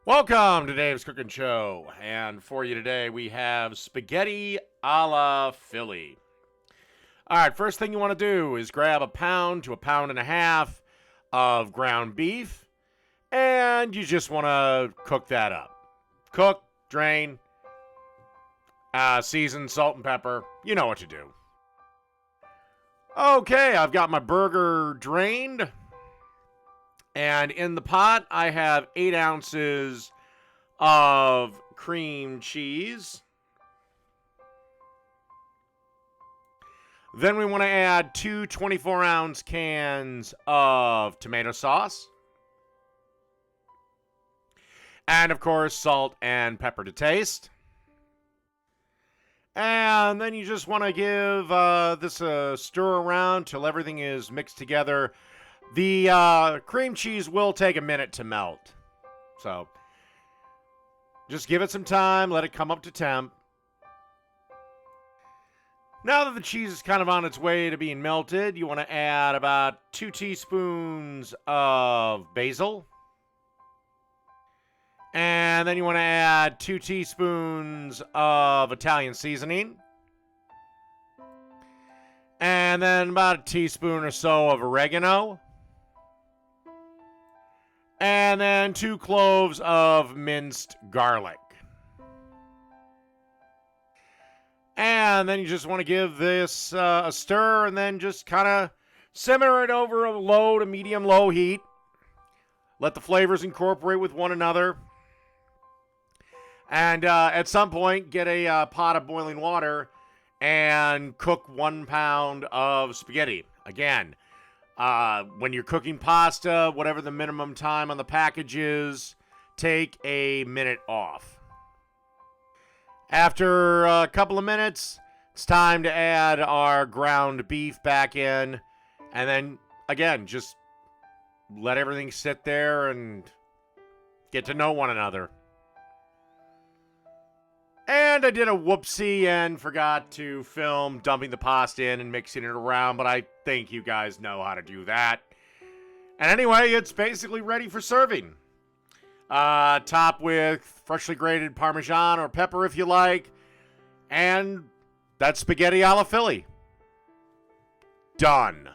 Welcome to Dave's Cooking Show. And for you today, we have spaghetti a la Philly. All right, first thing you want to do is grab a pound to a pound and a half of ground beef, and you just want to cook that up. Cook, drain, season, salt, and pepper. You know what to do. Okay, I've got my burger drained. And in the pot, I have 8 ounces of cream cheese. Then we want to add 2 24-ounce cans of tomato sauce. And, of course, salt and pepper to taste. And then you just want to give this a stir around till everything is mixed together. The cream cheese will take a minute to melt. So just give it some time, let it come up to temp. Now that the cheese is kind of on its way to being melted, you want to add about 2 teaspoons of basil. And then you want to add 2 teaspoons of Italian seasoning. And then about a teaspoon or so of oregano. And then 2 cloves of minced garlic. And then you just want to give this a stir and then just kind of simmer it over a low to medium-low heat. Let the flavors incorporate with one another. And at some point, get a pot of boiling water and cook 1 pound of spaghetti. Again, when you're cooking pasta, whatever the minimum time on the package is, take a minute off. After a couple of minutes, it's time to add our ground beef back in. And then, again, just let everything sit there and get to know one another. And I did a whoopsie and forgot to film dumping the pasta in and mixing it around, but I think you guys know how to do that. And anyway, it's basically ready for serving. Top with freshly grated Parmesan or pepper if you like. And that's spaghetti a la Philly. Done.